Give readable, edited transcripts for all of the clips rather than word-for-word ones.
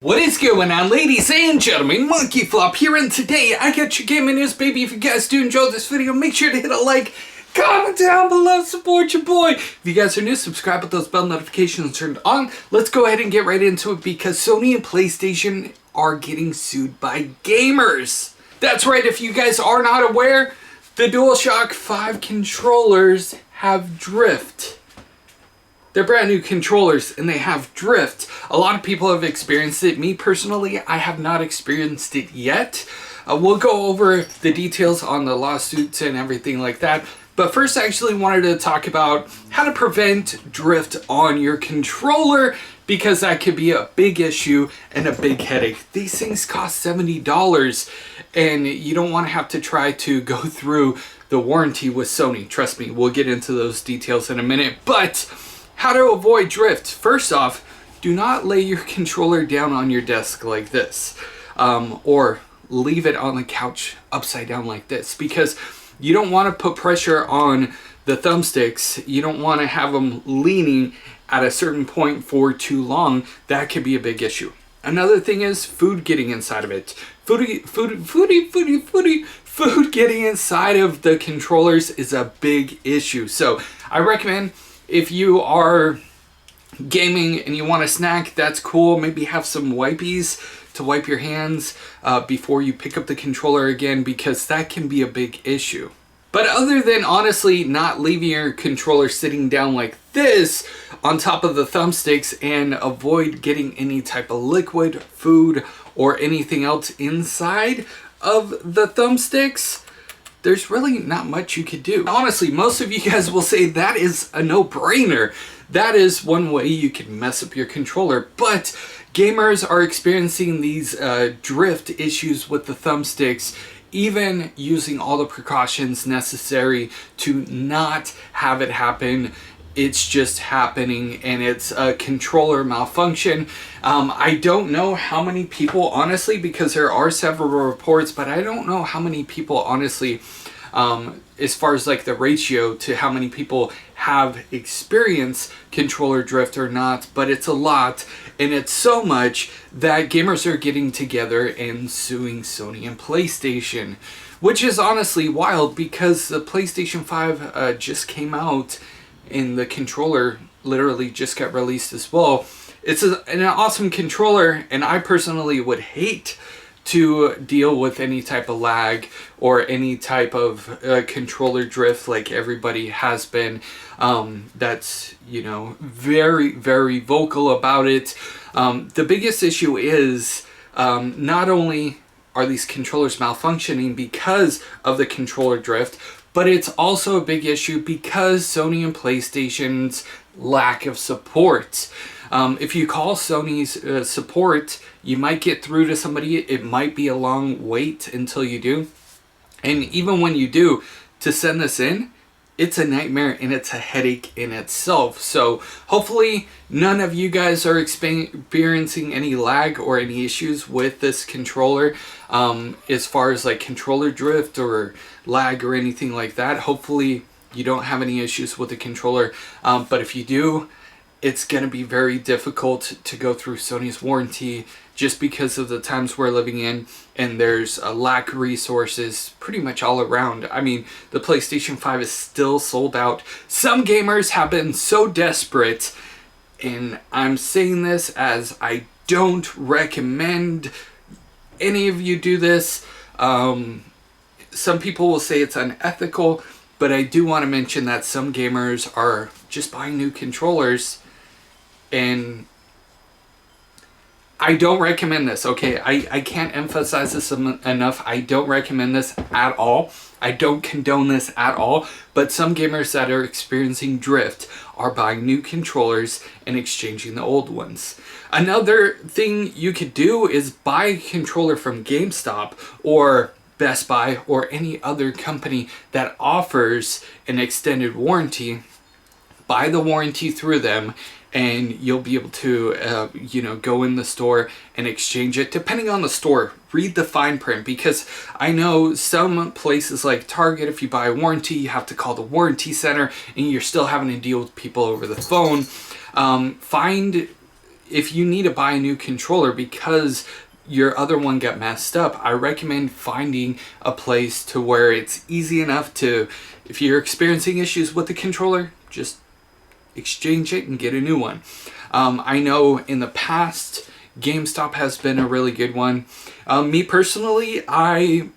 What is going on, ladies and gentlemen? MonkeyFlop here, and today I got your gaming news, baby. If you guys do enjoy this video, make sure to hit a like, comment down below, support your boy. If you guys are new, subscribe with those bell notifications turned on. Let's go ahead and get right into it because Sony and PlayStation are getting sued by gamers. That's right, if you guys are not aware, the DualShock 5 controllers have drift. They're brand new controllers and they have drift. A lot of people have experienced it. Me personally, I have not experienced it yet. We'll go over the details on the lawsuits and everything like that. But first, I actually wanted to talk about how to prevent drift on your controller, because that could be a big issue and a big headache. These things cost $70 and you don't want to have to try to go through the warranty with Sony. Trust me, we'll get into those details in a minute. But how to avoid drift. First off, do not lay your controller down on your desk like this, or leave it on the couch upside down like this, because you don't want to put pressure on the thumbsticks. You don't want to have them leaning at a certain point for too long. That could be a big issue. Another thing is food getting inside of it. Food getting inside of the controllers is a big issue. So I recommend, if you are gaming and you want a snack, that's cool. Maybe have some wipies to wipe your hands before you pick up the controller again, because that can be a big issue. But other than honestly not leaving your controller sitting down like this on top of the thumbsticks, and avoid getting any type of liquid, food, or anything else inside of the thumbsticks, there's really not much you could do. Honestly, most of you guys will say that is a no-brainer. That is one way you can mess up your controller. But gamers are experiencing these drift issues with the thumbsticks, even using all the precautions necessary to not have it happen. It's just happening, and it's a controller malfunction. I don't know how many people, honestly, because there are several reports, but I don't know how many people, honestly, as far as like the ratio to how many people have experienced controller drift or not, but it's a lot, and it's so much that gamers are getting together and suing Sony and PlayStation, which is honestly wild, because the PlayStation 5 just came out, and the controller literally just got released as well. It's an awesome controller, and I personally would hate to deal with any type of lag or any type of controller drift like everybody has been. That's, you know, very, very vocal about it. The biggest issue is not only are these controllers malfunctioning because of the controller drift, but it's also a big issue because Sony and PlayStation's lack of support. If you call Sony's support, you might get through to somebody. It might be a long wait until you do. And even when you do, to send this in, it's a nightmare and it's a headache in itself. So hopefully none of you guys are experiencing any lag or any issues with this controller, as far as like controller drift or lag or anything like that. Hopefully you don't have any issues with the controller, but if you do, it's going to be very difficult to go through Sony's warranty, just because of the times we're living in, and there's a lack of resources pretty much all around. I mean, the PlayStation 5 is still sold out. Some gamers have been so desperate, and I'm saying this as I don't recommend any of you do this. Some people will say it's unethical, but I do want to mention that some gamers are just buying new controllers, and I don't recommend this, okay? I can't emphasize this enough. I don't recommend this at all. I don't condone this at all. But some gamers that are experiencing drift are buying new controllers and exchanging the old ones. Another thing you could do is buy a controller from GameStop or Best Buy or any other company that offers an extended warranty. Buy the warranty through them, and you'll be able to, you know, go in the store and exchange it. Depending on the store, read the fine print, because I know some places like Target, if you buy a warranty, you have to call the warranty center, and you're still having to deal with people over the phone. Find if you need to buy a new controller because your other one got messed up, I recommend finding a place to where it's easy enough to, if you're experiencing issues with the controller, just exchange it and get a new one. I know in the past, GameStop has been a really good one. Me personally, I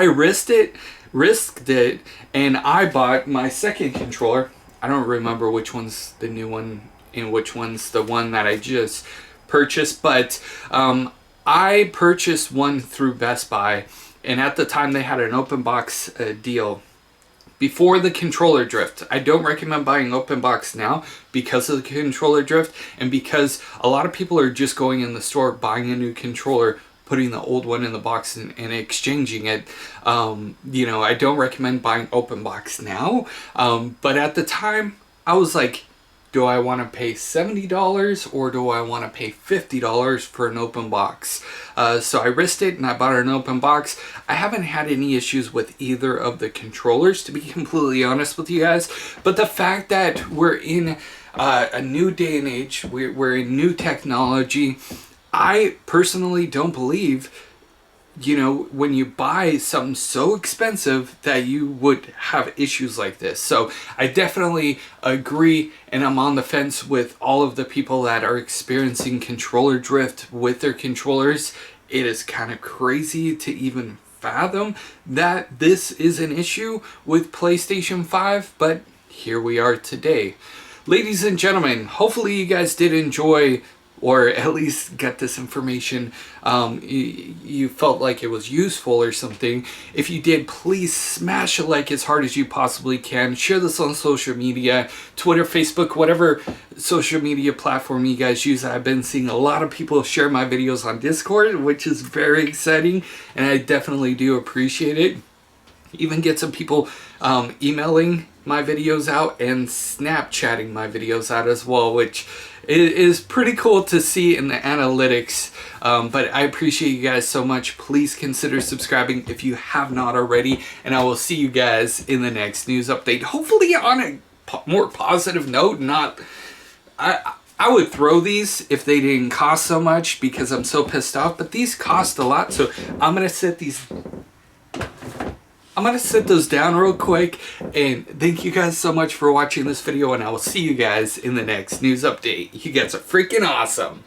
risked it, and I bought my second controller. I don't remember which one's the new one and which one's the one that I just purchased, but I purchased one through Best Buy, and at the time they had an open box deal before the controller drift. I don't recommend buying open box now because of the controller drift, and because a lot of people are just going in the store, buying a new controller, putting the old one in the box and exchanging it. You know, I don't recommend buying open box now, but at the time I was like, do I want to pay $70 or do I want to pay $50 for an open box? So I risked it and I bought an open box. I haven't had any issues with either of the controllers, to be completely honest with you guys. But the fact that we're in a new day and age, we're in new technology, I personally don't believe, you know, when you buy something so expensive that you would have issues like this. So I definitely agree, and I'm on the fence with all of the people that are experiencing controller drift with their controllers. It is kind of crazy to even fathom that this is an issue with PlayStation 5, but here we are today. Ladies and gentlemen, hopefully you guys did enjoy, or at least get this information, you felt like it was useful or something. If you did, please smash a like as hard as you possibly can. Share this on social media, Twitter, Facebook, whatever social media platform you guys use. I've been seeing a lot of people share my videos on Discord, which is very exciting, and I definitely do appreciate it. Even get some people emailing my videos out and Snapchatting my videos out as well, which is pretty cool to see in the analytics. But I appreciate you guys so much. Please consider subscribing if you have not already, and I will see you guys in the next news update. Hopefully on a more positive note. Not, I would throw these if they didn't cost so much because I'm so pissed off, but these cost a lot, so I'm gonna set those down real quick, and thank you guys so much for watching this video, and I will see you guys in the next news update. You guys are freaking awesome.